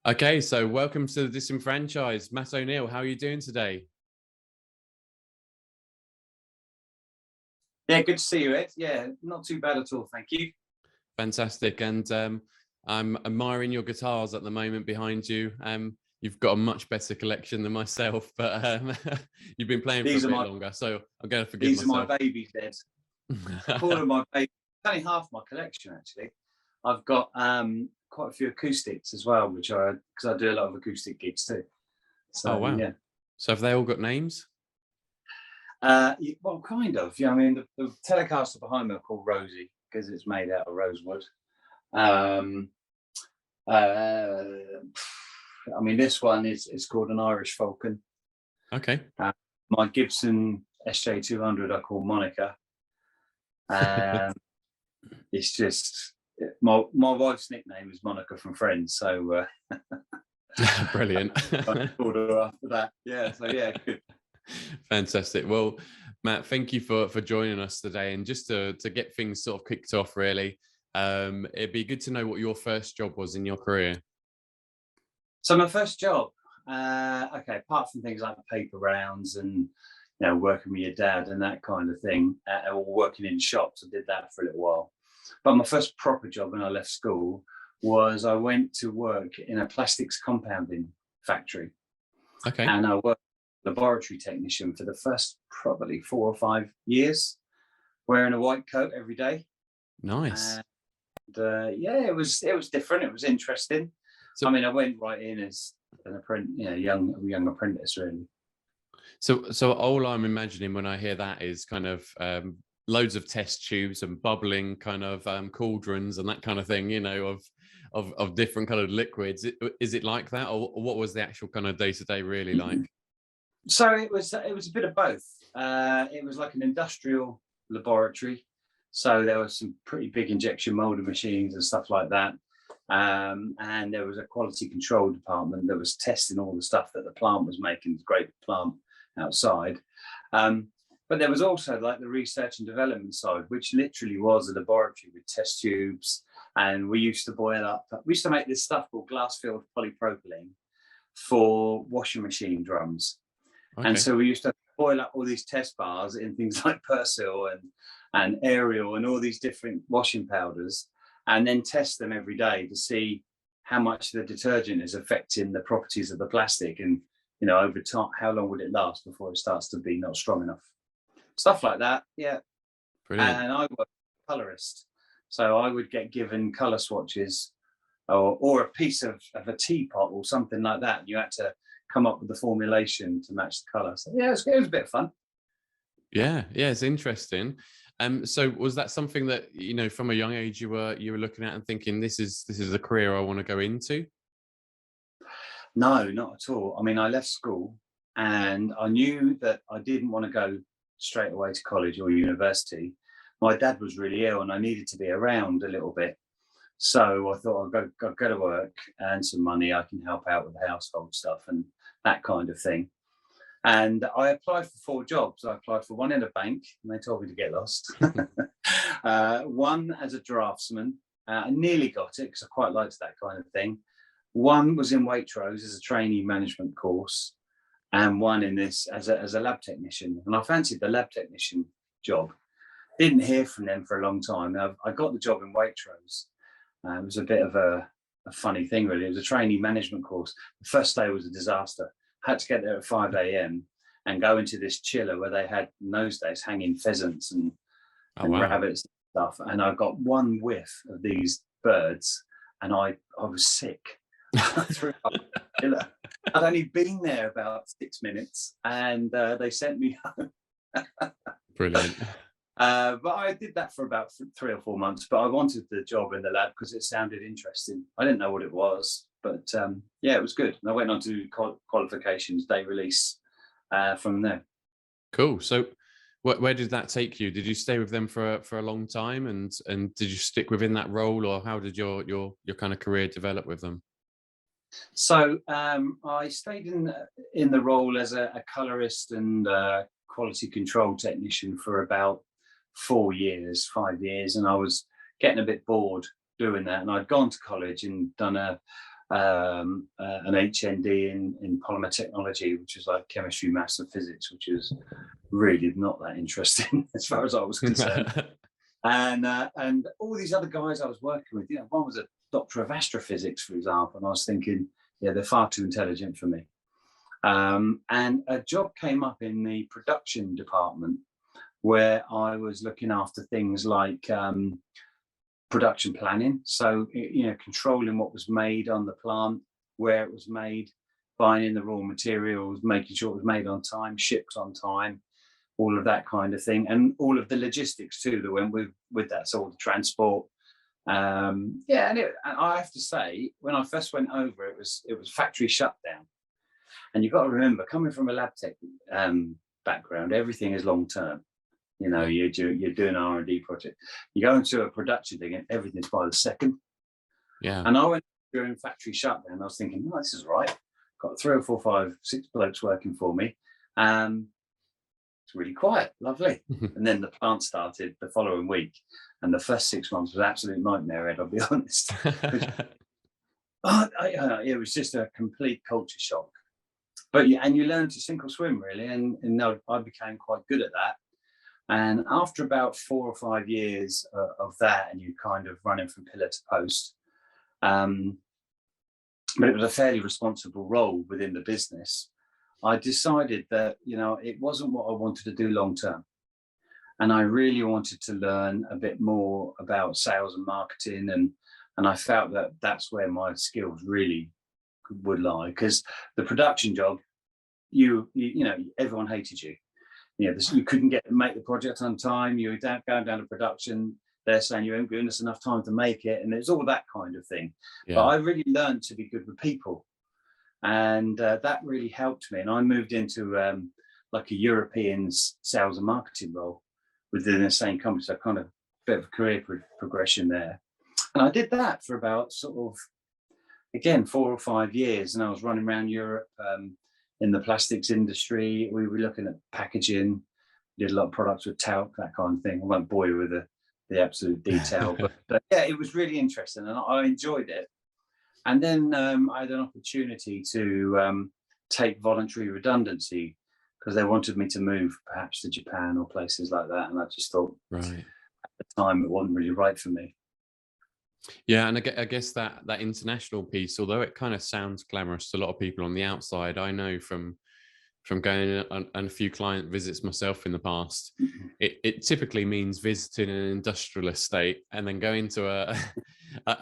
Okay, so welcome to the Disenfranchised. Matt O'Neill, how are you doing today? Yeah, good to see you, Ed. Yeah, not too bad at all, thank you. Fantastic. And I'm admiring your guitars at the moment behind you. You've got a much better collection than myself, but you've been playing for a bit longer, so I'm going to forgive myself. These are my babies, Ed. I call them my babies. It's only half my collection, actually. I've got quite a few acoustics as well, because I do a lot of acoustic gigs too. So, oh, wow. Yeah. So have they all got names? Well, kind of. Yeah, I mean, the Telecaster behind me are called Rosie because it's made out of rosewood. I mean, this one is called an Irish Falcon. Okay. My Gibson SJ200 I call Monica. It's just my wife's nickname is Monica from Friends, so brilliant. I called her after that. Yeah, so yeah, good. Fantastic. Well, Matt, thank you for joining us today. And just to get things sort of kicked off, really, it'd be good to know what your first job was in your career. So my first job, okay, apart from things like paper rounds and working with your dad and that kind of thing, or working in shops, I did that for a little while. But my first proper job when I left school was I went to work in a plastics compounding factory. Okay. And I worked laboratory technician for the first probably 4 or 5 years, wearing a white coat every day. Nice. And yeah, it was different. It was interesting. So, I mean, I went right in as an apprentice, young apprentice, really. So all I'm imagining when I hear that is kind of loads of test tubes and bubbling kind of cauldrons and that kind of thing, of different colored liquids. Is it like that, or what was the actual kind of day-to-day really like? So it was a bit of both. It was like an industrial laboratory. So there was some pretty big injection molding machines and stuff like that. And there was a quality control department that was testing all the stuff that the plant was making, the great plant outside. But there was also like the research and development side, which literally was a laboratory with test tubes. And we used to we used to make this stuff called glass-filled polypropylene for washing machine drums. Okay. And so we used to boil up all these test bars in things like Persil and Ariel and all these different washing powders, and then test them every day to see how much the detergent is affecting the properties of the plastic, and over time, how long would it last before it starts to be not strong enough. Stuff like that, yeah. Brilliant. And I was a colorist, so I would get given color swatches or a piece of a teapot or something like that. You had to come up with the formulation to match the color. So yeah, it was a bit of fun. Yeah, it's interesting. So was that something that from a young age you were looking at and thinking this is a career I want to go into? No, not at all. I mean, I left school and I knew that I didn't want to go straight away to college or university. My dad was really ill and I needed to be around a little bit. So I thought I'll go to work, earn some money, I can help out with the household stuff and that kind of thing. And I applied for 4 jobs. I applied for one in a bank, and they told me to get lost. One as a draftsman. I nearly got it because I quite liked that kind of thing. One was in Waitrose as a trainee management course, and one in this as a lab technician. And I fancied the lab technician job. Didn't hear from them for a long time. I got the job in Waitrose. It was a bit of a funny thing, really. It was a trainee management course. The first day was a disaster. Had to get there at 5 a.m. and go into this chiller where they had, in those days, hanging pheasants and rabbits and stuff. And I got one whiff of these birds and I was sick. Threw up the chiller. I'd only been there about 6 minutes and they sent me home. Brilliant. But I did that for about 3 or 4 months, but I wanted the job in the lab because it sounded interesting. I didn't know what it was, but yeah, it was good. And I went on to qualifications, day release from there. Cool. So where did that take you? Did you stay with them for a long time and did you stick within that role, or how did your kind of career develop with them? So I stayed in the role as a colorist and quality control technician for about 5 years, and I was getting a bit bored doing that. And I'd gone to college and done a an HND in polymer technology, which is like chemistry, maths, and physics, which is really not that interesting as far as I was concerned. And all these other guys I was working with, one was a doctor of astrophysics, for example, and I was thinking, yeah, they're far too intelligent for me. And a job came up in the production department where I was looking after things like production planning. So, controlling what was made on the plant, where it was made, buying in the raw materials, making sure it was made on time, shipped on time, all of that kind of thing. And all of the logistics too that went with that. So all the transport. And I have to say, when I first went over, it was factory shutdown. And you've got to remember, coming from a lab tech background, everything is long term. You're doing an R&D project. You go into a production thing and everything's by the second. Yeah. And I went during factory shutdown. I was thinking, this is right. Got 3 or 4, 5, 6 blokes working for me. It's really quiet, lovely. And then the plant started the following week. And the first 6 months was an absolute nightmare, Ed, I'll be honest. It was just a complete culture shock. But and you learn to sink or swim, really. And I became quite good at that. And after about 4 or 5 years of that, and you kind of running from pillar to post, but it was a fairly responsible role within the business, I decided that, it wasn't what I wanted to do long term. And I really wanted to learn a bit more about sales and marketing. And I felt that that's where my skills really would lie, because the production job, everyone hated you. You couldn't make the project on time. You were going down to production. They're saying you haven't given us enough time to make it, and it's all that kind of thing. Yeah. But I really learned to be good with people, and that really helped me. And I moved into like a European sales and marketing role within the same company, so kind of a bit of a career progression there. And I did that for about sort of, again, 4 or 5 years, and I was running around Europe. In the plastics industry, we were looking at packaging, did a lot of products with talc, that kind of thing. I won't bore you with the absolute detail, but yeah, it was really interesting and I enjoyed it. And then I had an opportunity to take voluntary redundancy because they wanted me to move perhaps to Japan or places like that. And I just thought, right, at the time, it wasn't really right for me. Yeah, and I guess that international piece, although it kind of sounds glamorous to a lot of people on the outside, I know from going on a few client visits myself in the past, it typically means visiting an industrial estate and then going to a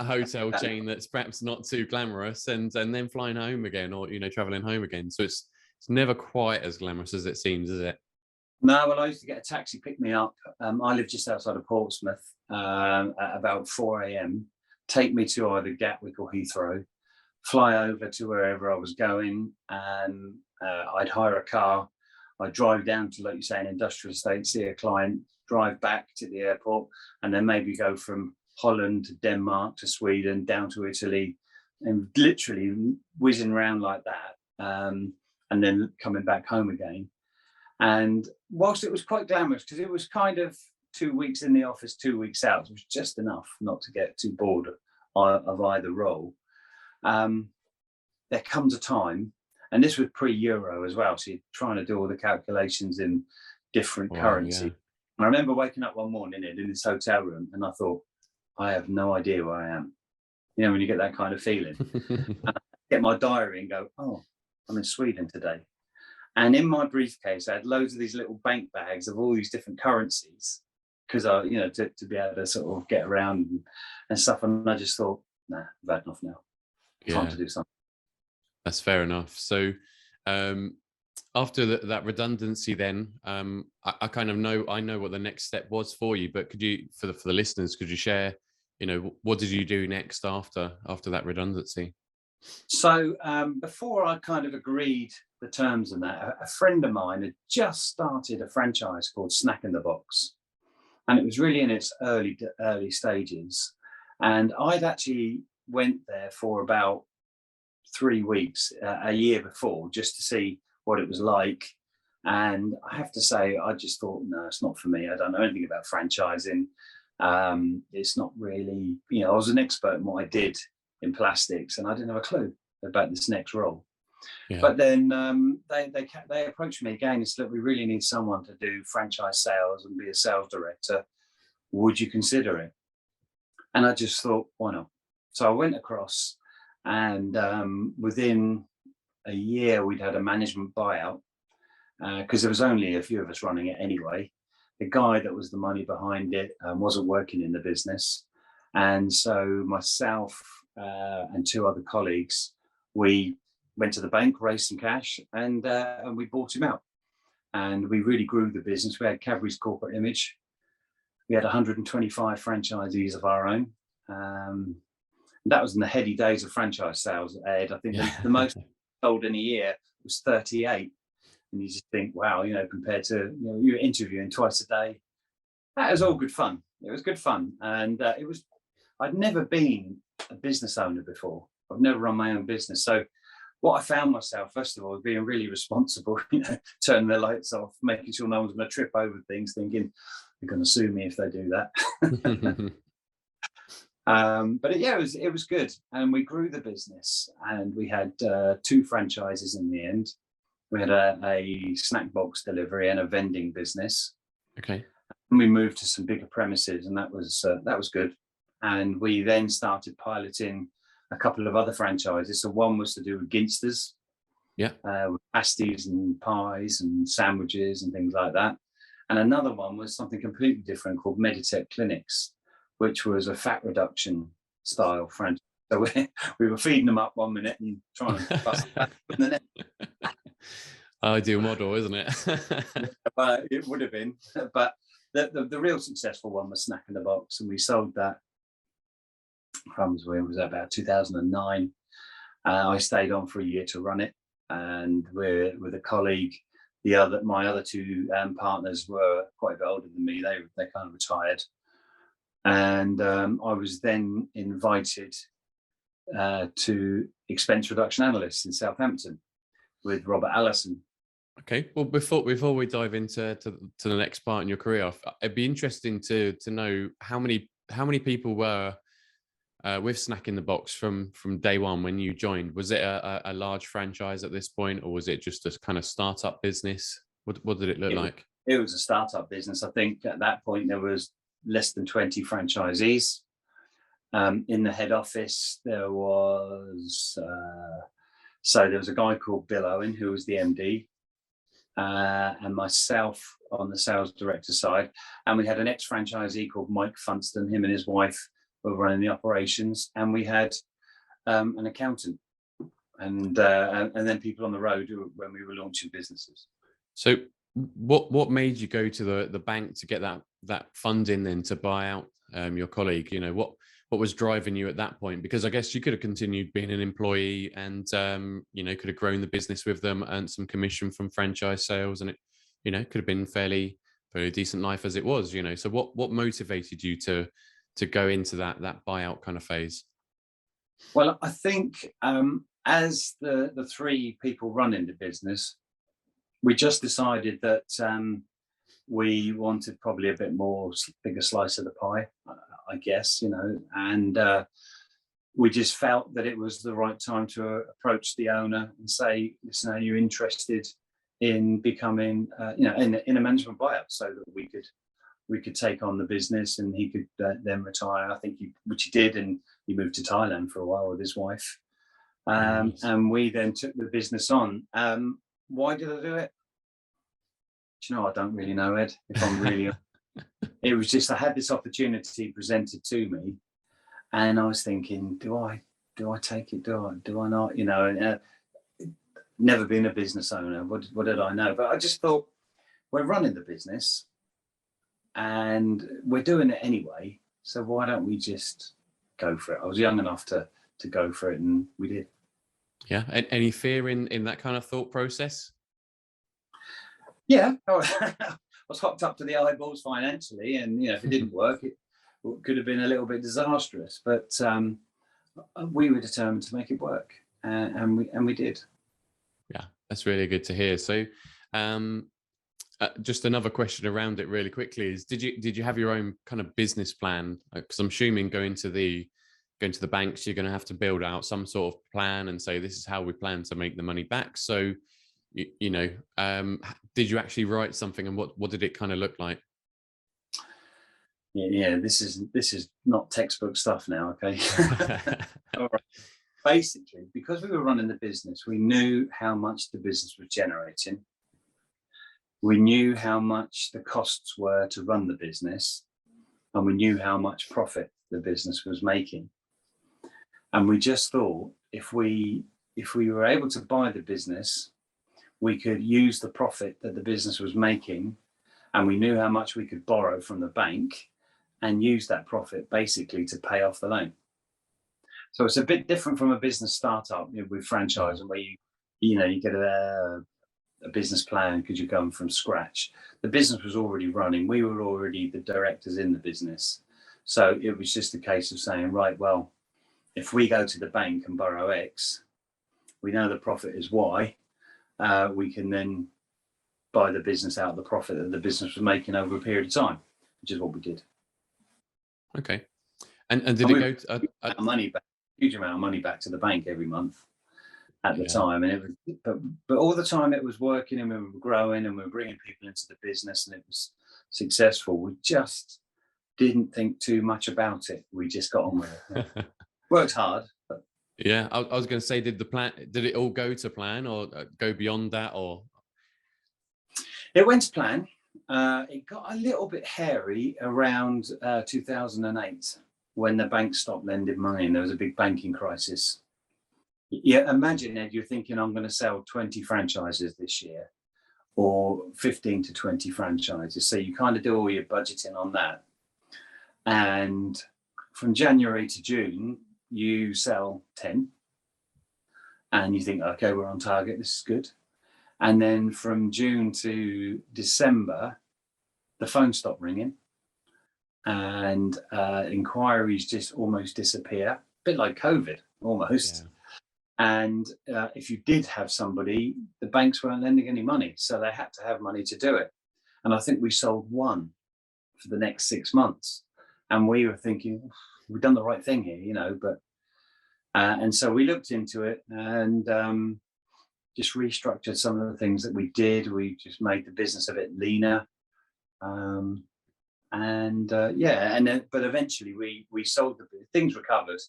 hotel chain that's perhaps not too glamorous, and then flying home again, or traveling home again. So it's never quite as glamorous as it seems, is it? No, well, I used to get a taxi pick me up. I live just outside of Portsmouth at about 4 a.m. Take me to either Gatwick or Heathrow, fly over to wherever I was going, and I'd hire a car. I'd drive down to, like you say, an industrial estate, see a client, drive back to the airport, and then maybe go from Holland to Denmark to Sweden, down to Italy, and literally whizzing around like that, and then coming back home again. And whilst it was quite glamorous, because it was kind of 2 weeks in the office, 2 weeks out, it was just enough not to get too bored of either role. There comes a time, and this was pre-euro as well, so you're trying to do all the calculations in different currency. Yeah. And I remember waking up one morning in this hotel room, and I thought, I have no idea where I am. When you get that kind of feeling. I get my diary and go, I'm in Sweden today. And in my briefcase, I had loads of these little bank bags of all these different currencies, because I, to be able to sort of get around and stuff. And I just thought, nah, I've had enough now. Time to do something. That's fair enough. So after that redundancy, then I kind of know what the next step was for you. But could you, for the listeners, could you share, what did you do next after that redundancy? So before I kind of agreed the terms and that, a friend of mine had just started a franchise called Snack in the Box, and it was really in its early stages. And I'd actually went there for about 3 weeks a year before, just to see what it was like. And I have to say, I just thought, no, it's not for me. I don't know anything about franchising. It's not really, I was an expert in what I did in plastics, and I didn't have a clue about this next role. Yeah. But then they approached me again and said, look, we really need someone to do franchise sales and be a sales director. Would you consider it? And I just thought, why not? So I went across, and within a year, we'd had a management buyout, because there was only a few of us running it anyway. The guy that was the money behind it wasn't working in the business. And so myself and two other colleagues, we went to the bank, raised some cash, and we bought him out. And we really grew the business. We had Cadbury's corporate image. We had 125 franchisees of our own. That was in the heady days of franchise sales, Ed. I think the most sold in a year was 38. And you just think, wow, compared to, you're interviewing twice a day. That was all good fun. It was good fun. And I'd never been a business owner before. I've never run my own business. So what I found myself, first of all, being really responsible, turning the lights off, making sure no one's going to trip over things, thinking they're going to sue me if they do that. But it was good. And we grew the business, and we had 2 franchises in the end. We had a snack box delivery and a vending business. Okay. And we moved to some bigger premises, and that was good. And we then started piloting a couple of other franchises. So one was to do with Ginsters, with pasties and pies and sandwiches and things like that. And another one was something completely different called Meditech Clinics, which was a fat reduction style franchise. So we were feeding them up one minute and trying to bust back the next. Ideal model, isn't it? But it would have been. But the real successful one was Snack in the Box, and we sold that. Was about 2009. I stayed on for a year to run it, and with a colleague. My other 2 partners were quite a bit older than me. They kind of retired, and I was then invited to expense reduction analyst in Southampton with Robert Allison. Okay, well, before we dive into the next part in your career, it'd be interesting to know how many people were with Snack in the Box from day one when you joined. Was it a large franchise at this point, or was it just a kind of startup business? What did it look like? It was a startup business. I think at that point there was less than 20 franchisees. In the head office, there was a guy called Bill Owen, who was the MD, and myself on the sales director side. And we had an ex-franchisee called Mike Funston. Him and his wife were running the operations, and we had an accountant, and then people on the road when we were launching businesses. So what made you go to the bank to get that funding then to buy out your colleague? What was driving you at that point? Because I guess you could have continued being an employee and could have grown the business with them, earned some commission from franchise sales, and it could have been fairly decent life as it was. So what motivated you to go into that buyout kind of phase? Well, I think as the 3 people running the business, we just decided that we wanted probably a bit bigger slice of the pie, I guess, and we just felt that it was the right time to approach the owner and say, listen, are you interested in becoming, in a management buyout, so that we could take on the business, and he could then retire. I think which he did, and he moved to Thailand for a while with his wife. Nice. And we then took the business on. Why did I do it? Do you know, I don't really know, Ed, if I'm really it was just, I had this opportunity presented to me, and I was thinking, do I take it? Do I not? Never been a business owner. What did I know? But I just thought, we're running the business, and we're doing it anyway, so why don't we just go for it? I was young enough to go for it, and we did. Yeah. Any fear in that kind of thought process? Yeah. I was hooked up to the eyeballs financially, and if it didn't work, it could have been a little bit disastrous, but we were determined to make it work, and we did. Yeah, that's really good to hear. So just another question around it really quickly is, did you have your own kind of business plan? Because I'm assuming going to the going to the banks, you're going to have to build out some sort of plan and say, this is how we plan to make the money back. So, did you actually write something, and what did it kind of look like? Yeah, this is not textbook stuff now, okay? All right. Basically, because we were running the business, we knew how much the business was generating. We knew how much the costs were to run the business, and we knew how much profit the business was making. And we just thought, if we were able to buy the business, we could use the profit that the business was making, and we knew how much we could borrow from the bank and use that profit basically to pay off the loan. So it's a bit different from a business startup with franchise, and where you get a business plan because you're going from scratch. The business was already running. We were already the directors in the business. So it was just a case of saying, right, well, if we go to the bank and borrow X, we know the profit is Y. We can then buy the business out of the profit that the business was making over a period of time, which is what we did. Okay. And did it go to money back, huge amount of money back to the bank every month at the time, and it was, but all the time it was working, and we were growing, and we were bringing people into the business, and it was successful. We just didn't think too much about it. We just got on with it. Worked hard. But... Yeah, I was going to say, did it all go to plan, or go beyond that, or? It went to plan. It got a little bit hairy around 2008 when the bank stopped lending money, and there was a big banking crisis. Yeah, imagine, Ed, you're thinking, I'm going to sell 20 franchises this year, or 15 to 20 franchises. So you kind of do all your budgeting on that. And from January to June, you sell 10. And you think, okay, we're on target, this is good. And then from June to December, the phone stopped ringing, and inquiries just almost disappear, a bit like COVID, almost. Yeah. And if you did have somebody, the banks weren't lending any money, so they had to have money to do it. And I think we sold one for the next 6 months, and we were thinking, we've done the right thing here, but and so we looked into it and just restructured some of the things that we did. We just made the business a bit leaner, but eventually we sold things recovered,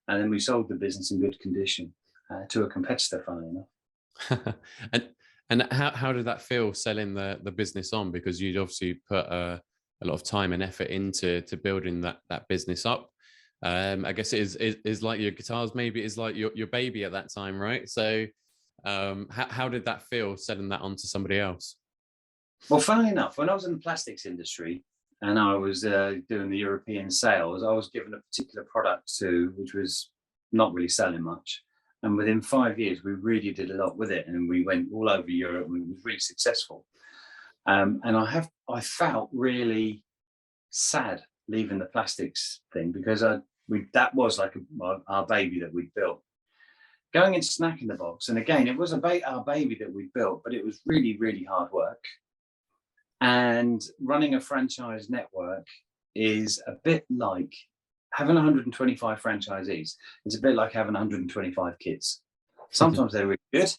and then we sold the business in good condition to a competitor, funnily enough. and how did that feel, selling the business on? Because you'd obviously put a lot of time and effort into building that business up. I guess it is like your guitars, maybe it's like your baby at that time, right? So how did that feel, selling that on to somebody else? Well, funnily enough, when I was in the plastics industry and I was doing the European sales, I was given a particular product which was not really selling much. And within 5 years, we really did a lot with it, and we went all over Europe, and we were really successful. And I felt really sad leaving the plastics thing, because that was like our baby that we built. Going into Snack in the Box, and again, it was our baby that we built, but it was really, really hard work. And running a franchise network is a bit like having 125 franchisees. It's a bit like having 125 kids. Sometimes they're really good,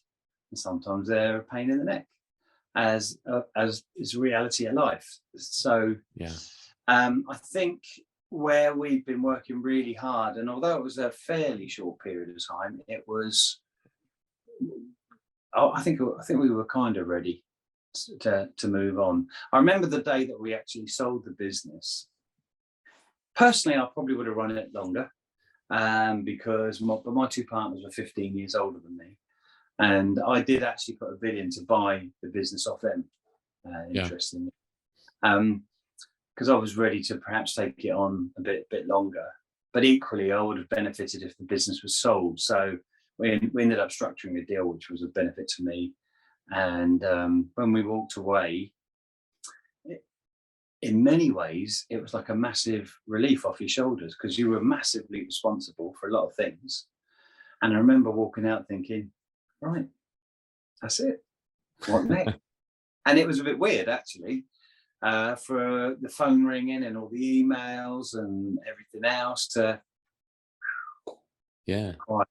and sometimes they're a pain in the neck, as is reality of life. So yeah, I think where we've been working really hard, and although it was a fairly short period of time, it was, I think we were kind of ready to move on. I remember the day that we actually sold the business. Personally, I probably would have run it longer, because my two partners were 15 years older than me, and I did actually put a bid in to buy the business off them. Interestingly, because I was ready to perhaps take it on a bit longer. But equally, I would have benefited if the business was sold. So we ended up structuring a deal which was a benefit to me. And when we walked away, in many ways, it was like a massive relief off your shoulders, because you were massively responsible for a lot of things. And I remember walking out thinking, right, that's it. What next? And it was a bit weird, actually. For the phone ringing and all the emails and everything else, to Yeah. Quite.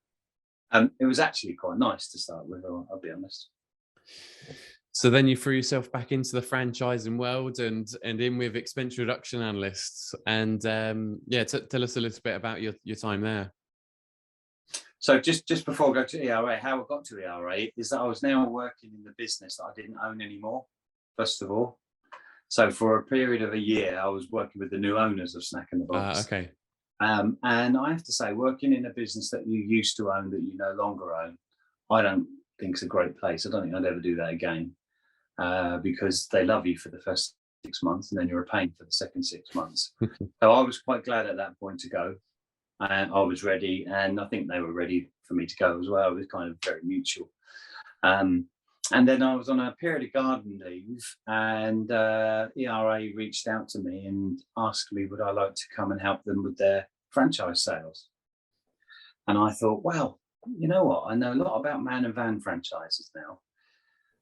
It was actually quite nice to start with. I'll be honest. So then you threw yourself back into the franchising world and in with expense reduction analysts. And yeah, tell us a little bit about your time there. So just before I go to ERA, how I got to ERA is that I was now working in the business that I didn't own anymore, first of all. So for a period of a year, I was working with the new owners of Snack in the Box. Okay. And I have to say, working in a business that you used to own that you no longer own, I don't think it's a great place. I don't think I'd ever do that again, because they love you for the first 6 months and then you're a pain for the second 6 months. So I was quite glad at that point to go. And I was ready, and I think they were ready for me to go as well. It was kind of very mutual. And then I was on a period of garden leave, and ERA reached out to me and asked me would I like to come and help them with their franchise sales. And I thought, well, you know what? I know a lot about man and van franchises now.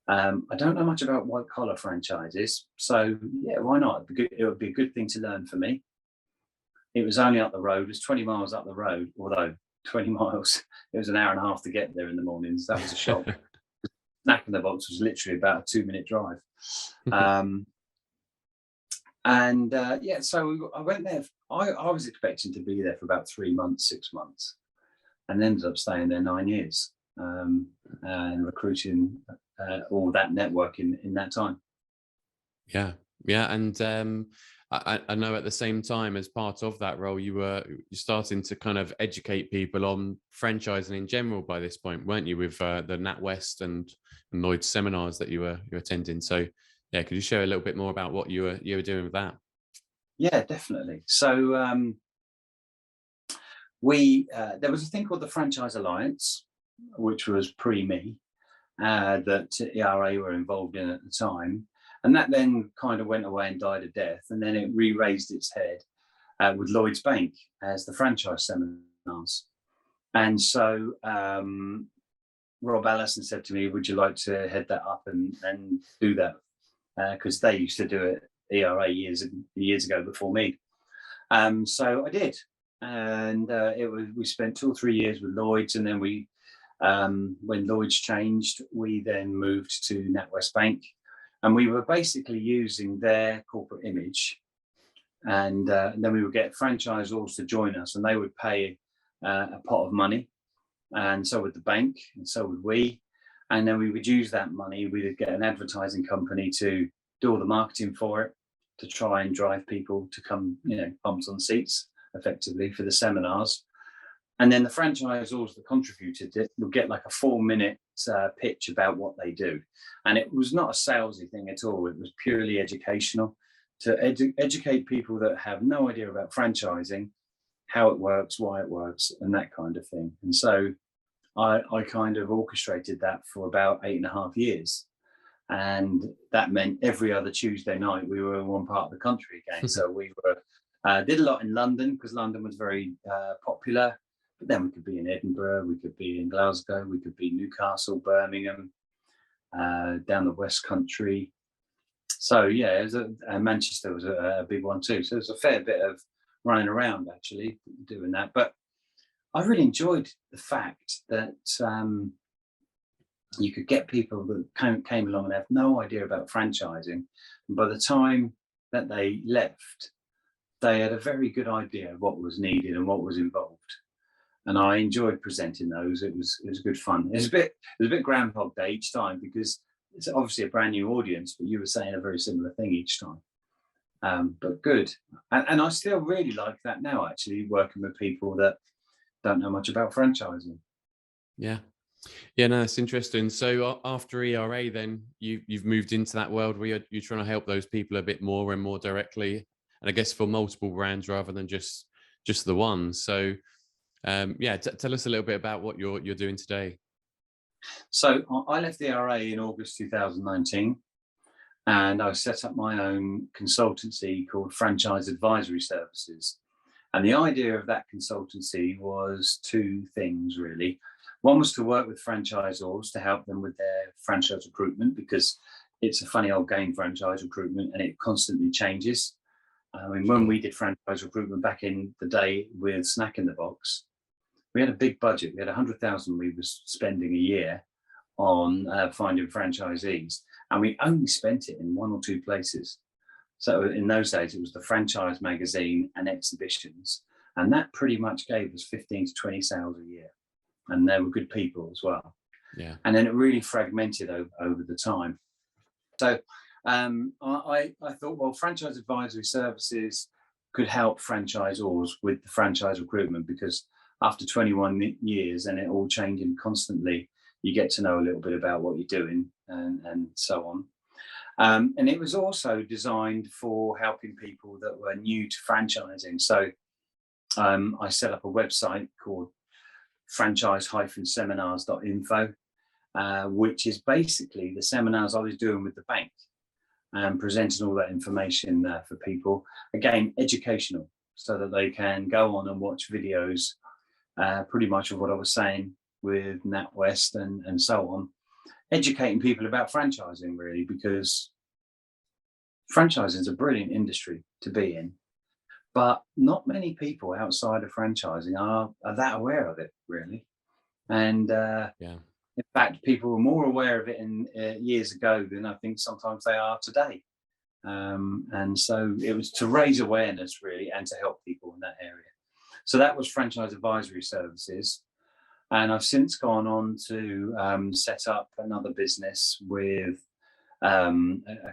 I don't know much about white collar franchises, so yeah, why not? It would be a good thing to learn for me. It was only up the road. It was 20 miles up the road, although 20 miles, it was an hour and a half to get there in the mornings. That was a shock. Snack in the Box was literally about a 2-minute drive. Yeah, so I went there. I was expecting to be there for about 3 months, 6 months, and ended up staying there 9 years, and recruiting all that network in that time. Yeah. And I know at the same time, as part of that role, you're starting to kind of educate people on franchising in general by this point, weren't you, with the NatWest and Lloyds seminars that you were attending? So yeah, could you share a little bit more about what you were doing with that? Yeah, definitely. So there was a thing called the Franchise Alliance, which was pre-me, that ERA were involved in at the time. And that then kind of went away and died a death. And then it re-raised its head with Lloyds Bank as the franchise seminars. And so Rob Allison said to me, would you like to head that up and do that? Because they used to do it ERA years ago before me. So I did. And we spent 2 or 3 years with Lloyds. And then when Lloyds changed, we then moved to NatWest Bank. And we were basically using their corporate image, and then we would get franchisors to join us, and they would pay a pot of money, and so would the bank, and so would we. And then we would use that money. We would get an advertising company to do all the marketing for it, to try and drive people to come, bums on seats, effectively, for the seminars. And then the franchisors that contributed it will get like a 4-minute pitch about what they do. And it was not a salesy thing at all. It was purely educational, to educate people that have no idea about franchising, how it works, why it works, and that kind of thing. And so I kind of orchestrated that for about 8.5 years. And that meant every other Tuesday night we were in one part of the country again. So we did a lot in London, because London was very popular. But then we could be in Edinburgh, we could be in Glasgow, we could be Newcastle, Birmingham, down the West Country. So yeah, Manchester was a big one too. So there's a fair bit of running around actually doing that. But I really enjoyed the fact that you could get people that came along and have no idea about franchising. And by the time that they left, they had a very good idea of what was needed and what was involved. And I enjoyed presenting those. It was good fun. It was a bit Groundhog Day each time, because it's obviously a brand new audience, but you were saying a very similar thing each time. But good. And I still really like that now, actually, working with people that don't know much about franchising. Yeah. No, it's interesting. So after ERA, then you've moved into that world where you're trying to help those people a bit more and more directly, and I guess for multiple brands rather than just the one. So tell us a little bit about what you're doing today. So I left the ERA in August 2019, and I set up my own consultancy called Franchise Advisory Services. And the idea of that consultancy was 2 things, really. One was to work with franchisors to help them with their franchise recruitment, because it's a funny old game, franchise recruitment, and it constantly changes. I mean, when we did franchise recruitment back in the day with Snack in the Box, we had a big budget. We had 100,000 we were spending a year on finding franchisees, and we only spent it in 1 or 2 places. So in those days, it was the franchise magazine and exhibitions, and that pretty much gave us 15 to 20 sales a year, and they were good people as well. Yeah. And then it really fragmented over the time. So I thought, well, franchise advisory services could help franchisors with the franchise recruitment, because after 21 years and it all changing constantly, you get to know a little bit about what you're doing and so on. And it was also designed for helping people that were new to franchising. So I set up a website called franchise-seminars.info, which is basically the seminars I was doing with the bank, and presenting all that information for people. Again, educational, so that they can go on and watch videos pretty much of what I was saying with NatWest and so on, educating people about franchising, really, because franchising is a brilliant industry to be in, but not many people outside of franchising are that aware of it, really. And in fact, people were more aware of it in years ago than I think sometimes they are today. And so it was to raise awareness, really, and to help people in that area. So that was franchise advisory services. And I've since gone on to set up another business with a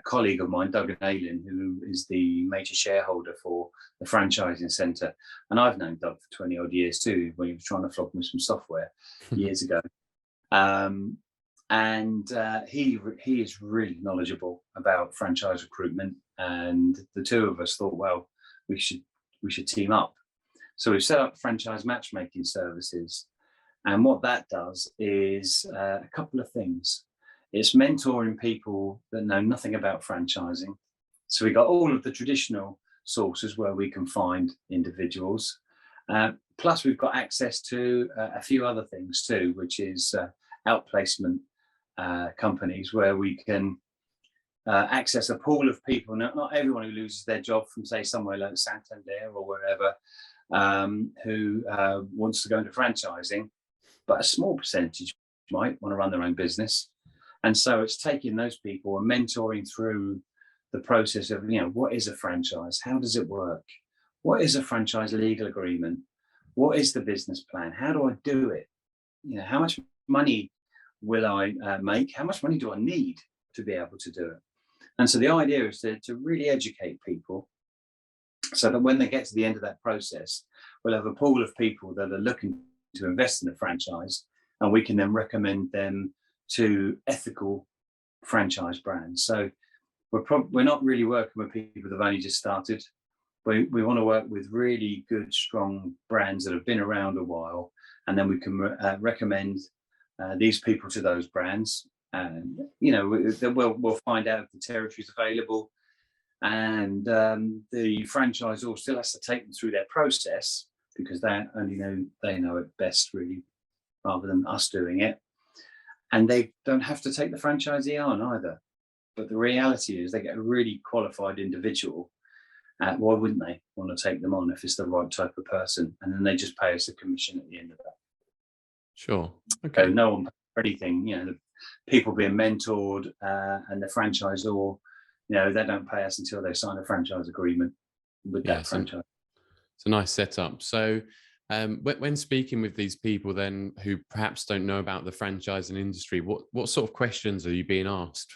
colleague of mine, Doug Nalin, who is the major shareholder for the Franchising Centre. And I've known Doug for 20 odd years too, when he was trying to flog me some software years ago. He is really knowledgeable about franchise recruitment, and the two of us thought, well, we should team up. So we've set up Franchise Matchmaking Services, and what that does is a couple of things. It's mentoring people that know nothing about franchising. So we got all of the traditional sources where we can find individuals. Plus we've got access to a few other things too, which is outplacement companies where we can access a pool of people. Not everyone who loses their job from, say, somewhere like Santander or wherever, who wants to go into franchising, but a small percentage might want to run their own business. And so it's taking those people and mentoring through the process of, what is a franchise? How does it work? What is a franchise legal agreement? What is the business plan? How do I do it? How much money will I make? How much money do I need to be able to do it? And so the idea is to really educate people, so that when they get to the end of that process, we'll have a pool of people that are looking to invest in a franchise, and we can then recommend them to ethical franchise brands. So we're not really working with people that have only just started. We want to work with really good, strong brands that have been around a while, and then we can recommend these people to those brands. And we'll find out if the territory is available, and the franchisor still has to take them through their process, because they know it best, really, rather than us doing it. And they don't have to take the franchisee on either. But the reality is, they get a really qualified individual. Why wouldn't they want to take them on if it's the right type of person? And then they just pay us a commission at the end of that. Sure. Okay. So no one pays for anything. The people being mentored and the franchisor, they don't pay us until they sign a franchise agreement with that franchise. It's a nice setup. So when speaking with these people then who perhaps don't know about the franchising industry, what sort of questions are you being asked?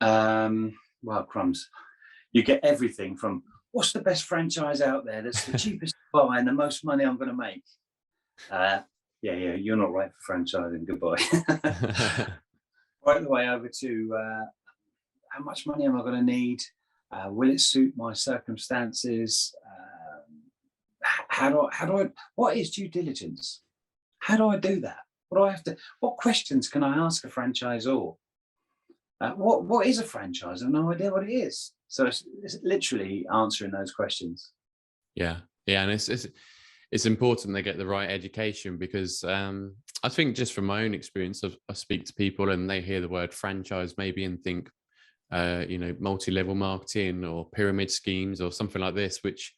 Well, crumbs. You get everything from, what's the best franchise out there that's the cheapest to buy and the most money I'm going to make? You're not right for franchising. Goodbye. Right the way over to how much money am I going to need? Will it suit my circumstances? What is due diligence? How do I do that? What questions can I ask a franchisor? What is a franchise? I have no idea what it is. So it's literally answering those questions. Yeah. And it's important they get the right education, because I think, just from my own experience, I speak to people and they hear the word franchise maybe and think, multi-level marketing or pyramid schemes or something like this, which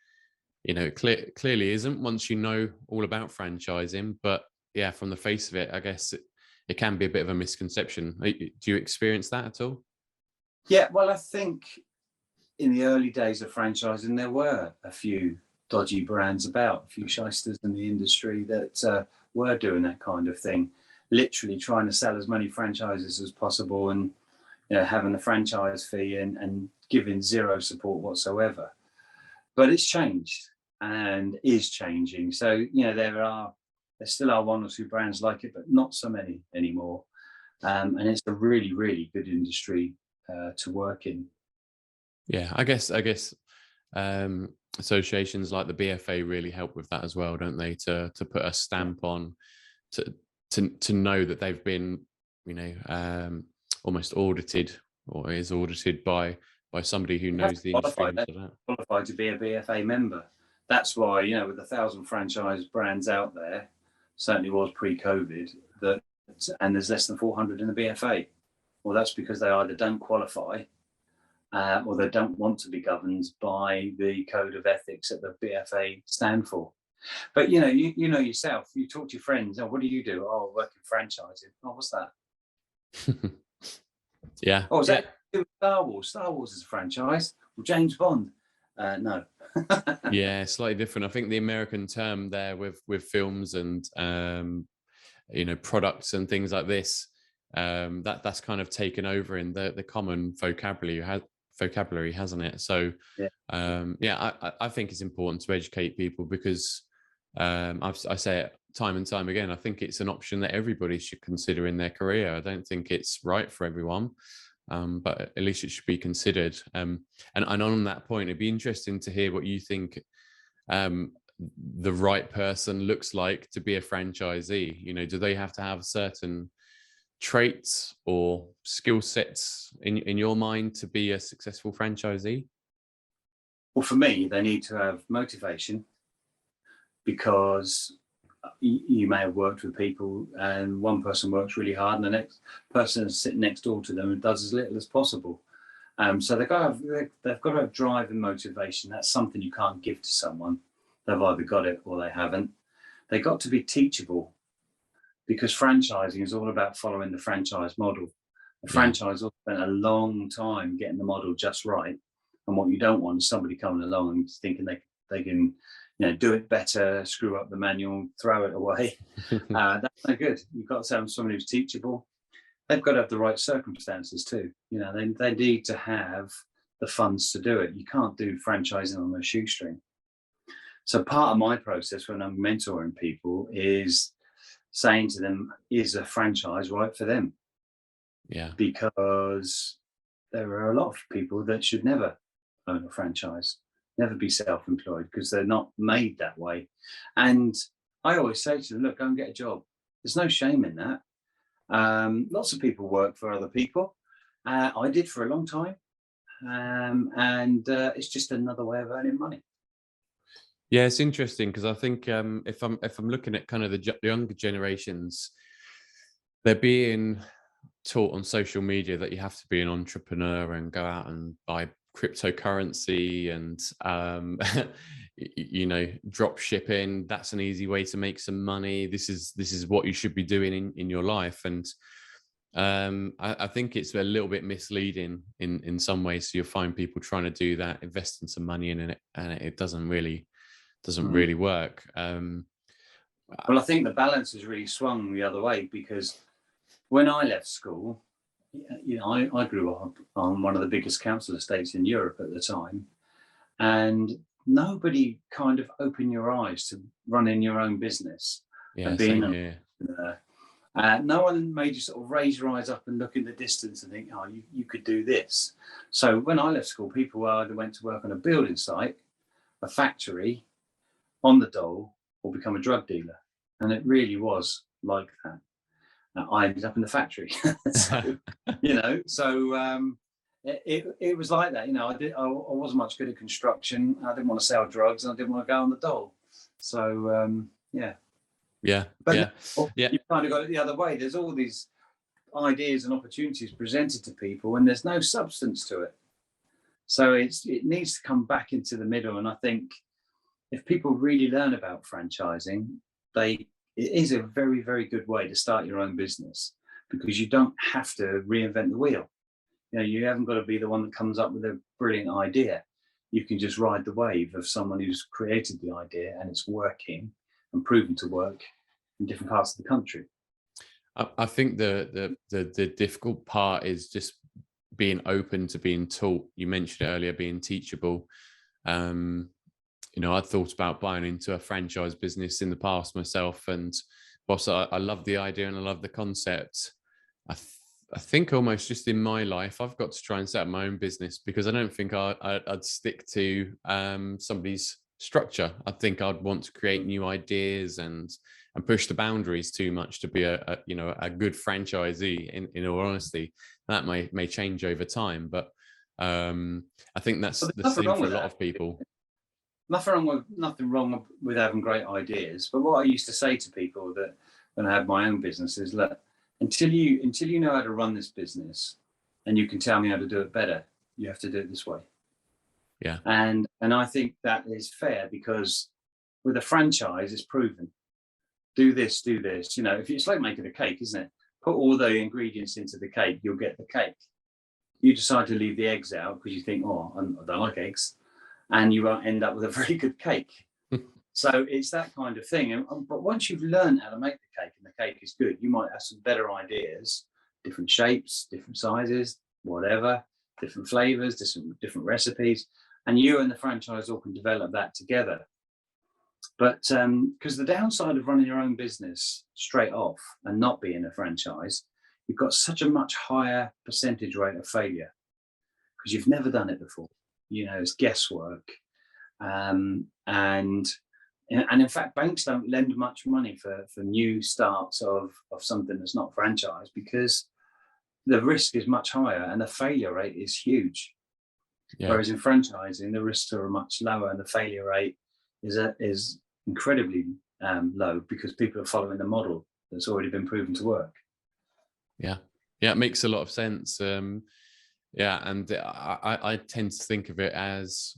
clearly isn't once you know all about franchising. But yeah, from the face of it, I guess it can be a bit of a misconception. Do you experience that at all? Yeah, well, I think in the early days of franchising, there were a few dodgy brands about, a few shysters in the industry that were doing that kind of thing, literally trying to sell as many franchises as possible, and having the franchise fee and giving zero support whatsoever. But it's changed and is changing. So there still are one or two brands like it, but not so many anymore. And it's a really, really good industry to work in. Yeah, I guess associations like the BFA really help with that as well, don't they? To put a stamp on, to know that they've been, almost audited, or is audited by somebody who knows the industry. Qualified to be a BFA member. That's why, with 1,000 franchise brands out there, certainly was pre-COVID, and there's less than 400 in the BFA. Well, that's because they either don't qualify or they don't want to be governed by the code of ethics that the BFA stand for. But you know yourself, you talk to your friends, oh, what do you do? Oh, I work in franchising. Oh, what's that? Yeah. Oh, is that Star Wars? Star Wars is a franchise. Well, James Bond. No. Yeah, slightly different. I think the American term there with films and products and things like this, that's kind of taken over in the common vocabulary, hasn't it? So I think it's important to educate people, because I say it time and time again, I think it's an option that everybody should consider in their career. I don't think it's right for everyone, but at least it should be considered. And on that point, it'd be interesting to hear what you think the right person looks like to be a franchisee. Do they have to have certain traits or skill sets in your mind to be a successful franchisee? Well, for me, they need to have motivation, because you may have worked with people and one person works really hard and the next person is sitting next door to them and does as little as possible. So they've got to have drive and motivation. That's something you can't give to someone. They've either got it or they haven't. They've got to be teachable, because franchising is all about following the franchise model. The franchisor spent a long time getting the model just right. And what you don't want is somebody coming along and thinking they can do it better, screw up the manual, throw it away. That's no good. You've got to have somebody who's teachable. They've got to have the right circumstances too. They need to have the funds to do it. You can't do franchising on a shoestring. So part of my process when I'm mentoring people is saying to them, is a franchise right for them? Yeah. Because there are a lot of people that should never own a franchise, never be self-employed, because they're not made that way. And I always say to them, look, go and get a job. There's no shame in that. Lots of people work for other people. I did for a long time. And it's just another way of earning money. Yeah, it's interesting, because I think if I'm looking at kind of the younger generations, they're being taught on social media that you have to be an entrepreneur and go out and buy cryptocurrency and drop shipping. That's an easy way to make some money. This is what you should be doing in your life. And I think it's a little bit misleading in some ways. So you'll find people trying to do that, invest in some money in it, and it doesn't really work. Well, I think the balance has really swung the other way, because when I left school, I grew up on one of the biggest council estates in Europe at the time, and nobody kind of opened your eyes to running your own business and being an entrepreneur. No one made you sort of raise your eyes up and look in the distance and think, oh, you could do this. So when I left school, people either went to work on a building site, a factory, on the dole, or become a drug dealer. And it really was like that. I ended up in the factory. So, it was like that. I wasn't much good at construction. I didn't want to sell drugs, and I didn't want to go on the dole. So, Yeah. But you've kind of got it the other way. There's all these ideas and opportunities presented to people, and there's no substance to it. So it needs to come back into the middle. And I think if people really learn about franchising, it is a very, very good way to start your own business, because you don't have to reinvent the wheel. You haven't got to be the one that comes up with a brilliant idea. You can just ride the wave of someone who's created the idea and it's working and proven to work in different parts of the country. I think the difficult part is just being open to being taught. You mentioned earlier being teachable. I thought about buying into a franchise business in the past myself, and whilst I love the idea and I love the concept, I think almost just in my life I've got to try and set up my own business, because I don't think I'd stick to somebody's structure. I think I'd want to create new ideas and push the boundaries too much to be a good franchisee. In all honesty, that may change over time, but I think that's the same for a lot of people. Nothing wrong with having great ideas. But what I used to say to people that when I had my own business is, look, until you know how to run this business and you can tell me how to do it better, you have to do it this way. Yeah. And I think that is fair, because with a franchise, it's proven. Do this. If it's like making a cake, isn't it? Put all the ingredients into the cake, you'll get the cake. You decide to leave the eggs out because you think, oh, I don't like eggs, and you won't end up with a very good cake. So it's that kind of thing. But once you've learned how to make the cake and the cake is good, you might have some better ideas, different shapes, different sizes, whatever, different flavors, different recipes, and you and the franchisor can develop that together. But because the downside of running your own business straight off and not being a franchise, you've got such a much higher percentage rate of failure because you've never done it before. It's guesswork. And in fact, banks don't lend much money for new starts of something that's not franchised, because the risk is much higher and the failure rate is huge. Yeah. Whereas in franchising, the risks are much lower and the failure rate is incredibly low, because people are following the model that's already been proven to work. Yeah, it makes a lot of sense. And I tend to think of it as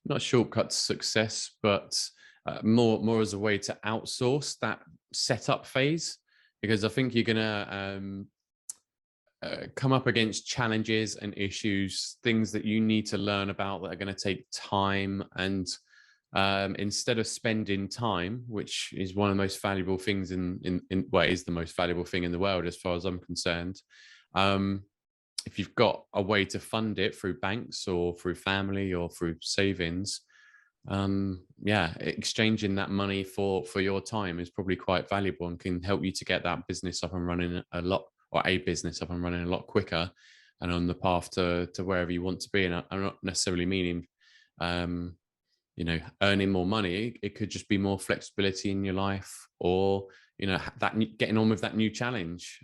not a shortcut to success, but more as a way to outsource that setup phase, because I think you're gonna come up against challenges and issues, things that you need to learn about that are going to take time. And instead of spending time, which is one of the most valuable things is the most valuable thing in the world as far as I'm concerned, if you've got a way to fund it through banks or through family or through savings, exchanging that money for your time is probably quite valuable and can help you to get that business up and running a lot quicker and on the path to wherever you want to be. And I'm not necessarily meaning earning more money. It could just be more flexibility in your life, or that getting on with that new challenge,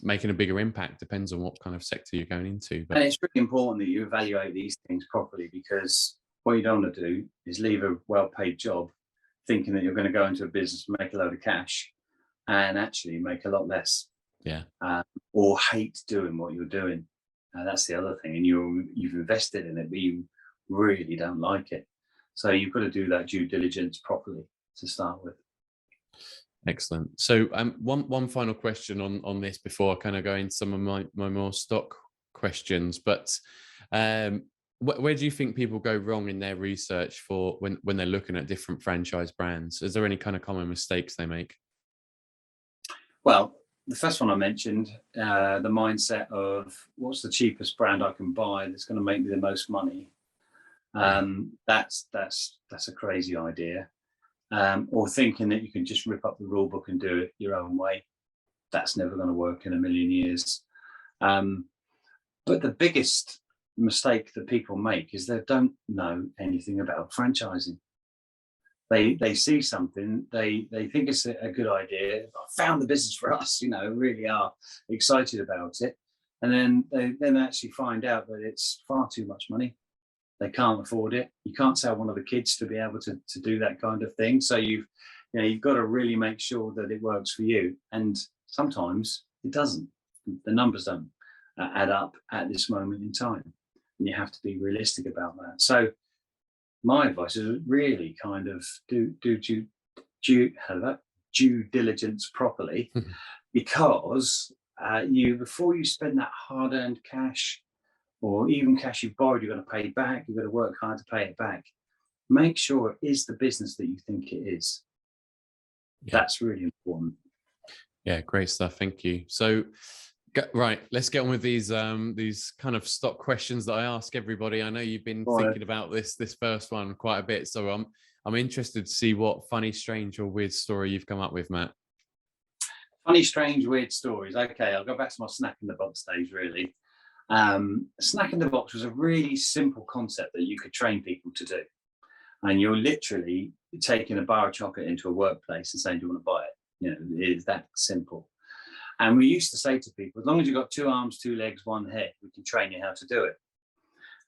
making a bigger impact. Depends on what kind of sector you're going into. And it's really important that you evaluate these things properly, because what you don't want to do is leave a well-paid job thinking that you're going to go into a business and make a load of cash and actually make a lot less. Or hate doing what you're doing. That's the other thing. And you've invested in it, but you really don't like it. So you've got to do that due diligence properly to start with. Excellent. So one final question on this before I kind of go into some of my more stock questions. But where do you think people go wrong in their research for when they're looking at different franchise brands? Is there any kind of common mistakes they make? Well, the first one I mentioned, the mindset of what's the cheapest brand I can buy that's going to make me the most money. That's a crazy idea. Or thinking that you can just rip up the rule book and do it your own way. That's never going to work in a million years. But the biggest mistake that people make is they don't know anything about franchising. They see something, they think it's a good idea. I found the business for us, really are excited about it. And then they then actually find out that it's far too much money. They can't afford it. You can't tell one of the kids to be able to do that kind of thing. So you've got to really make sure that it works for you. And sometimes it doesn't. The numbers don't add up at this moment in time. And you have to be realistic about that. So my advice is really kind of do due diligence properly, because you, before you spend that hard-earned cash, or even cash you've borrowed, you've got to pay back, you've got to work hard to pay it back. Make sure it is the business that you think it is. Yeah. That's really important. Yeah, great stuff. Thank you. So, right, let's get on with these kind of stock questions that I ask everybody. I know you've been thinking about this first one quite a bit, so I'm interested to see what funny, strange, or weird story you've come up with, Matt. Funny, strange, weird stories. Okay, I'll go back to my snack in the box days, really. Snack in the box was a really simple concept that you could train people to do. And you're literally taking a bar of chocolate into a workplace and saying, do you want to buy it? You know, it is that simple. And we used to say to people, as long as you've got 2 arms, 2 legs, 1 head, we can train you how to do it.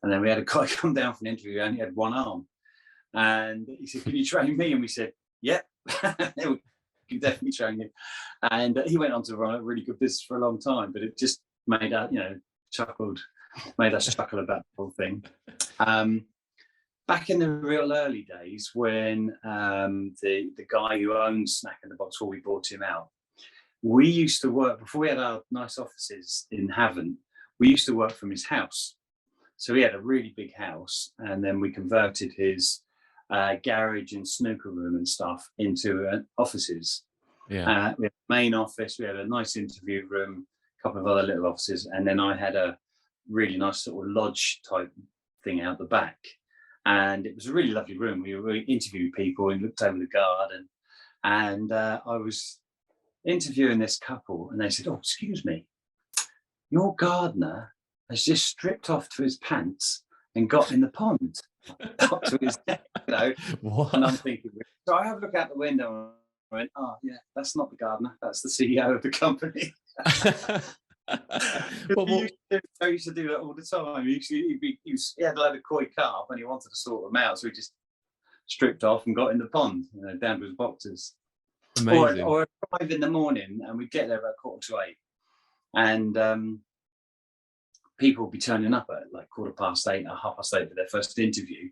And then we had a guy come down for an interview, he only had 1 arm. And he said, can you train me? And we said, yep, we can definitely train you. And he went on to run a really good business for a long time, but it just made us, made us chuckle about the whole thing. Back in the real early days, when the guy who owned Snack in the Box, before we bought him out, we used to work, before we had our nice offices in Havant, we used to work from his house. So he had a really big house, and then we converted his garage and snooker room and stuff into offices. Yeah. We had a main office, we had a nice interview room, a couple of other little offices, and then I had a really nice sort of lodge type thing out the back. And it was a really lovely room. We interviewed people and looked over the garden. And I was interviewing this couple, and they said, oh, excuse me, your gardener has just stripped off to his pants and got in the pond up to his neck, What? And I'm thinking, so I have a look out the window and I went, oh yeah, that's not the gardener, that's the CEO of the company. He used to do that all the time. He had a load of koi carp and he wanted to sort them out, so he just stripped off and got in the pond, down to his boxers. Amazing. Or 5 in the morning, and we'd get there about 7:45, and people would be turning up at like 8:15 or 8:30 for their first interview,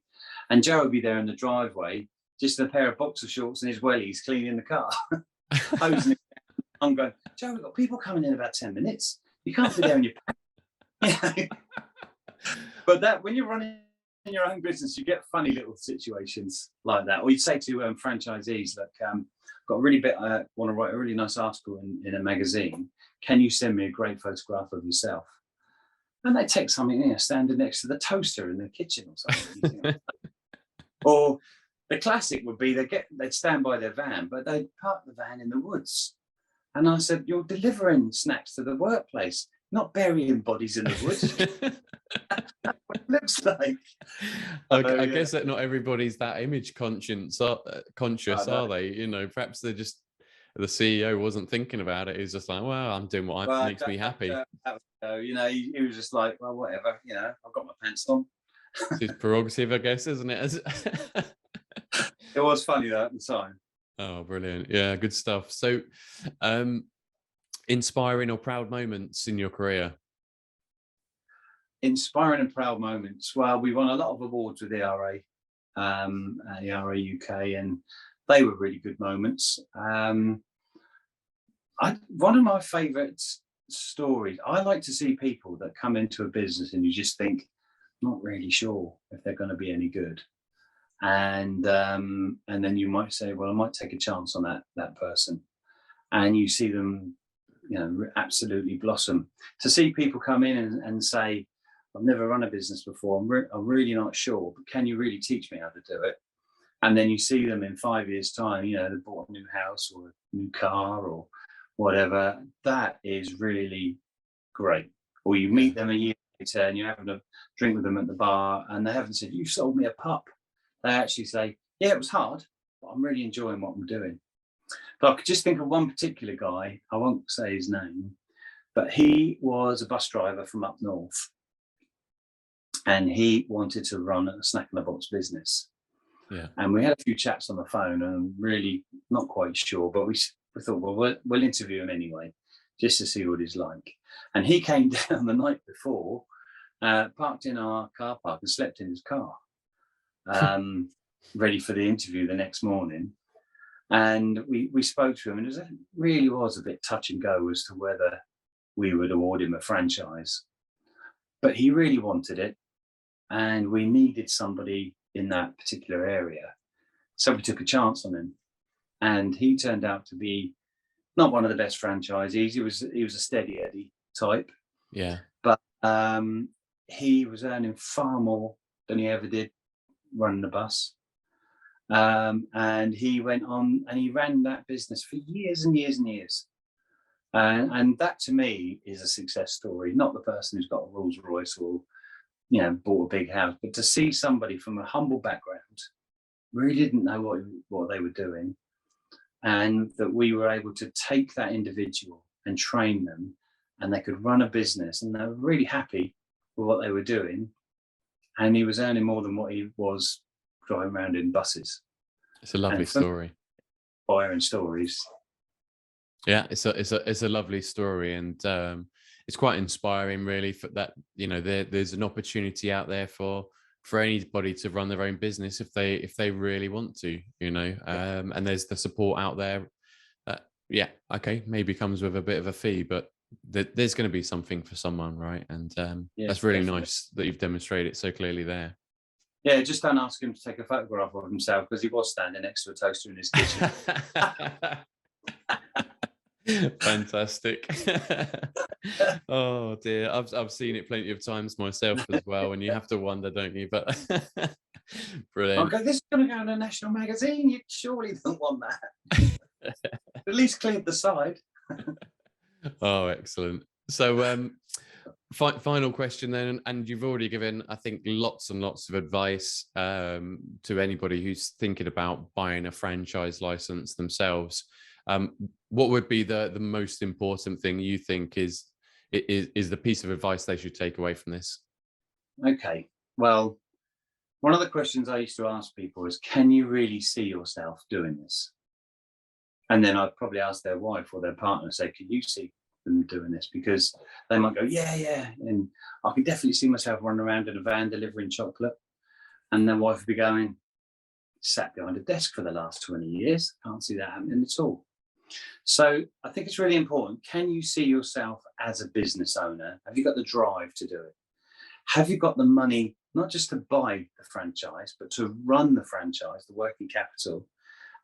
and Joe would be there in the driveway, just in a pair of boxer shorts and his wellies, cleaning the car. Hosing it down. I'm going, Joe, we've got people coming in about 10 minutes. You can't be there in your pants. But that, when you're running your own business, you get funny little situations like that. Or you'd say to franchisees, look, got a really want to write a really nice article in a magazine. Can you send me a great photograph of yourself? And they take something, standing next to the toaster in the kitchen or something. Or the classic would be they'd stand by their van, but they'd park the van in the woods. And I said, you're delivering snacks to the workplace, not burying bodies in the woods. That's what it looks like. I guess that not everybody's that image conscious, are they? Perhaps they're just, the CEO wasn't thinking about it. He's just like, well, I'm doing what makes me happy. He was just like, well, whatever, I've got my pants on. It's his prerogative, I guess, isn't it? It was funny though at the time. Oh, brilliant. Yeah, good stuff. So, inspiring or proud moments in your career? Inspiring and proud moments. Well, we won a lot of awards with ERA, ERA UK, and they were really good moments. One of my favourite stories, I like to see people that come into a business and you just think, not really sure if they're going to be any good. And then you might say, well, I might take a chance on that person. And you see them, absolutely blossom. To see people come in and say, I've never run a business before, I'm really not sure, but can you really teach me how to do it? And then you see them in 5 years' time, they bought a new house or a new car or whatever. That is really great. Or you meet them a year later and you're having a drink with them at the bar and they haven't said, you sold me a pup. They actually say, yeah, it was hard, but I'm really enjoying what I'm doing. But I could just think of one particular guy, I won't say his name, but he was a bus driver from up north. And he wanted to run a Snack in the Box business. Yeah. And we had a few chats on the phone and I'm really not quite sure, but we thought, well, we'll interview him anyway, just to see what he's like. And he came down the night before, parked in our car park and slept in his car. ready for the interview the next morning. And we spoke to him, and it really was a bit touch and go as to whether we would award him a franchise. But he really wanted it, and we needed somebody in that particular area. So we took a chance on him, and he turned out to be not one of the best franchisees. He was a steady Eddie type. Yeah. But he was earning far more than he ever did running the bus. And he went on and he ran that business for years and years and years. And that to me is a success story, not the person who's got a Rolls Royce or, bought a big house, but to see somebody from a humble background, really didn't know what they were doing, and that we were able to take that individual and train them, and they could run a business, and they were really happy with what they were doing. And he was earning more than what he was driving around in buses. It's a lovely story. Inspiring stories. Yeah, it's a lovely story, and it's quite inspiring, really, for that. There's an opportunity out there for anybody to run their own business if they really want to, and there's the support out there. Maybe comes with a bit of a fee, but there's going to be something for someone, right? And that's really definitely nice that you've demonstrated it so clearly there. Yeah, just don't ask him to take a photograph of himself, because he was standing next to a toaster in his kitchen. Fantastic. Oh dear, I've seen it plenty of times myself as well, and you have to wonder, don't you? But brilliant. Okay, this is going to go in a national magazine. You surely don't want that. At least clean the side. Oh, excellent. So final question then, and you've already given, I think, lots and lots of advice to anybody who's thinking about buying a franchise license themselves. What would be the most important thing you think is the piece of advice they should take away from this? Okay, well, one of the questions I used to ask people is, can you really see yourself doing this? And then I'd probably ask their wife or their partner, say, can you see them doing this? Because they might go, yeah, and I can definitely see myself running around in a van delivering chocolate. And their wife would be going, sat behind a desk for the last 20 years. Can't see that happening at all. So I think it's really important. Can you see yourself as a business owner? Have you got the drive to do it? Have you got the money, not just to buy the franchise, but to run the franchise, the working capital?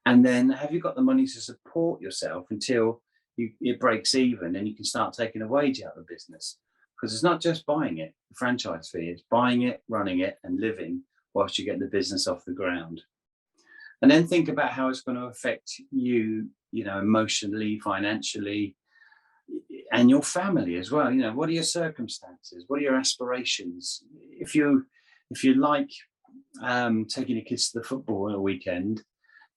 And then have you got the money to support yourself until it breaks even and you can start taking a wage out of the business? Because it's not just buying it, the franchise fee, it's buying it, running it, and living whilst you get the business off the ground. And then think about how it's going to affect you, emotionally, financially, and your family as well. What are your circumstances? What are your aspirations? If you like taking your kids to the football on a weekend,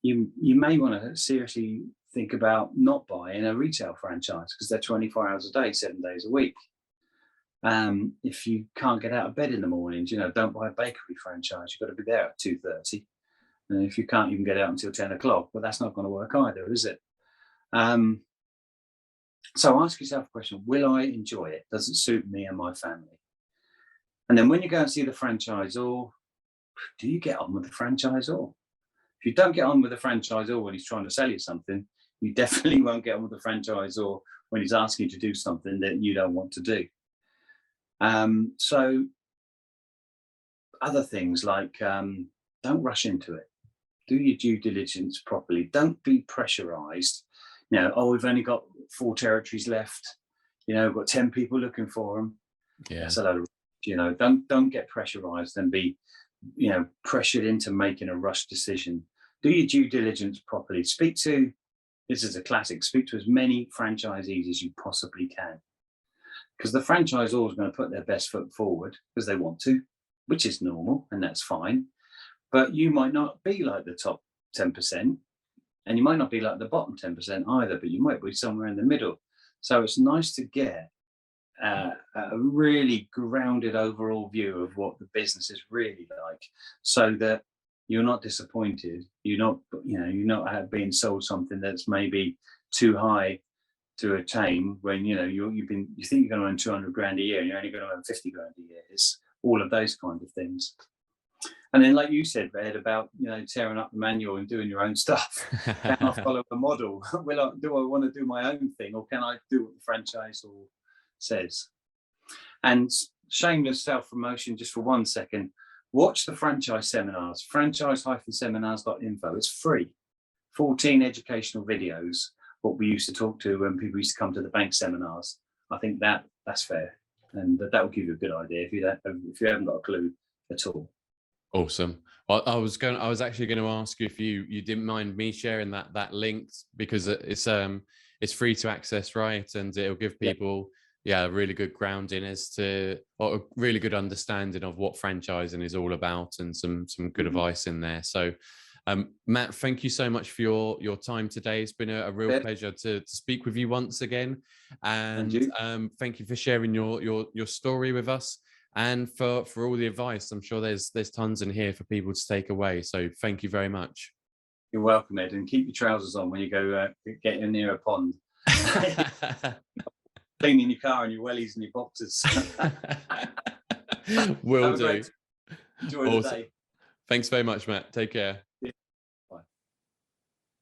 you may want to seriously think about not buying a retail franchise, because they're 24 hours a day, 7 days a week. If you can't get out of bed in the mornings, don't buy a bakery franchise. You've got to be there at 2:30. And if you can't even get out until 10 o'clock, well, that's not going to work either, is it? So ask yourself a question: will I enjoy it? Does it suit me and my family? And then when you go and see the franchisor, do you get on with the franchisor? If you don't get on with the franchisor when he's trying to sell you something, you definitely won't get on with the franchisor when he's asking you to do something that you don't want to do. So other things like don't rush into it. Do your due diligence properly. Don't be pressurized. We've only got 4 territories left. We've got 10 people looking for them. Yeah. That's a load of, don't get pressurized and be, pressured into making a rushed decision. Do your due diligence properly. This is a classic, speak to as many franchisees as you possibly can. Because the franchisor is going to put their best foot forward because they want to, which is normal, and that's fine. But you might not be like the top 10%, and you might not be like the bottom 10% either, but you might be somewhere in the middle. So it's nice to get a really grounded overall view of what the business is really like, so that you're not disappointed. You're not being sold something that's maybe too high to attain when you think you're going to earn 200 grand a year and you're only going to earn 50 grand a year. It's all of those kind of things. And then, like you said, Ed, about tearing up the manual and doing your own stuff. Can I follow a model? Do I want to do my own thing, or can I do what the franchisor says? And shameless self-promotion, just for 1 second. Watch the franchise seminars, franchise-seminars.info. It's free. 14 educational videos. What we used to talk to when people used to come to the bank seminars. I think that's fair, and that will give you a good idea if you haven't got a clue at all. Awesome. Well, I was actually going to ask you if you didn't mind me sharing that link, because it's free to access, right? And it'll give people a really good grounding or a really good understanding of what franchising is all about, and some good advice in there. So Matt, thank you so much for your time today. It's been a real pleasure to speak with you once again, and thank you for sharing your story with us, and for all the advice. I'm sure there's tons in here for people to take away. So thank you very much. You're welcome, Ed, and keep your trousers on when you go get near a pond. Cleaning your car and your wellies and your boxers. Will do. Enjoy the day. Thanks very much, Matt. Take care.